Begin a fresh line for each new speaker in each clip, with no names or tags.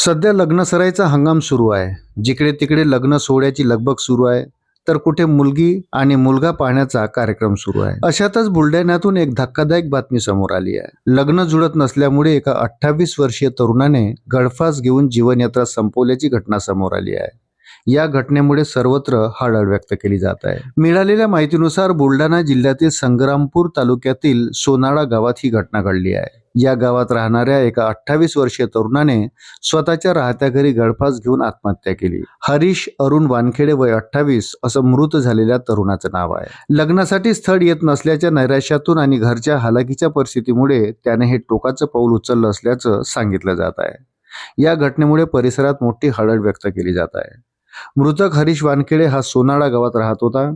सध्या लग्न सराईचा हंगाम सुरू आहे. जिकडे तिकडे लग्न सोहळ्याची लगबग सुरू आहे, तर कुठे मुलगी आणि मुलगा पाहण्याचा कार्यक्रम सुरू आहे. अशातच बुलढाण्यातून एक धक्कादायक बातमी समोर आली आहे. लग्न जुळत नसल्यामुळे एका 28 वर्षीय तरुणाने गळफास घेऊन जीवनयात्रा संपवल्याची घटना समोर आली आहे. या घटनेमुळे सर्वत्र हळहळ व्यक्त केली जात आहे. मिळालेल्या माहितीनुसार बुलढाणा जिल्ह्यातील संग्रामपूर तालुक्यातील सोनाळा गावात ही घटना घडली आहे. या गावात राहणाऱ्या एका 28 वर्षीय तरुणाने स्वतःच्या राहत्या घरी गळफास घेऊन आत्महत्या केली. हरीश अरुण वानखेडे वय 28 असं मृत झालेल्या तरुणाचं नाव आहे. लग्नासाठी स्थळ येत नसल्याच्या नैराश्यातून आणि घरच्या हालाकीच्या परिस्थितीमुळे त्याने हे टोकाचं पाऊल उचललं असल्याचं सांगितलं जात आहे. या घटनेमुळे परिसरात मोठी हळहळ व्यक्त केली जात आहे. मृतक हरीश वानखेडे हा सोनाळा गावात राहत होता.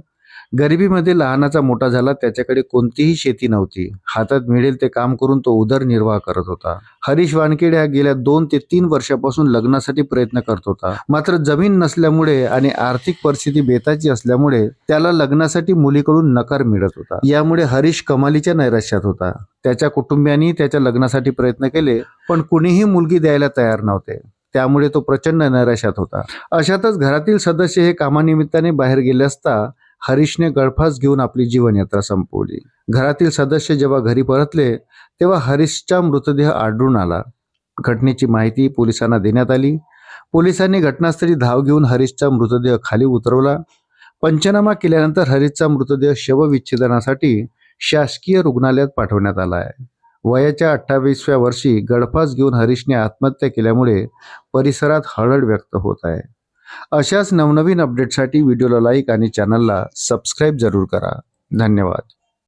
गरिबीमध्ये लहानाचा मोठा झाला. त्याच्याकडे कोणतीही शेती नव्हती. हातात मिळेल ते काम करून तो उदरनिर्वाह करत होता. हरीश वानखेडे हा गेल्या 2 ते 3 वर्षापासून लग्नासाठी प्रयत्न करत होता. मात्र जमीन नसल्यामुळे आणि आर्थिक परिस्थिती बेताची असल्यामुळे त्याला लग्नासाठी मुलीकडून नकार मिळत होता. यामुळे हरीश कमालीच्या नैराश्यात होता. त्याच्या कुटुंबियांनी त्याच्या लग्नासाठी प्रयत्न केले, पण कुणीही मुलगी द्यायला तयार नव्हते. त्यामुळे तो प्रचंड नैराश्यात होता. अशातच घरातील सदस्य हे कामानिमित्ताने बाहेर गेले असता हरीशने गळफास घेऊन आपली जीवनयात्रा संपवली. घरातील सदस्य जेव्हा घरी परतले तेव्हा हरीशचा मृतदेह आढळून आला. घटनेची माहिती पोलिसांना देण्यात आली. पोलिसांनी घटनास्थळी धाव घेऊन हरीशचा मृतदेह खाली उतरवला. पंचनामा केल्यानंतर हरीशचा मृतदेह शवविच्छेदनासाठी शासकीय रुग्णालयात पाठवण्यात आला आहे. वयाच्या 28व्या वर्षी गळफास घेऊन हरीशने आत्महत्या केल्यामुळे परिसरात हळहळ व्यक्त होत आहे. अशाच नवनवीन अपडेटसाठी व्हिडिओला लाईक आणि चॅनलला सबस्क्राईब जरूर करा. धन्यवाद.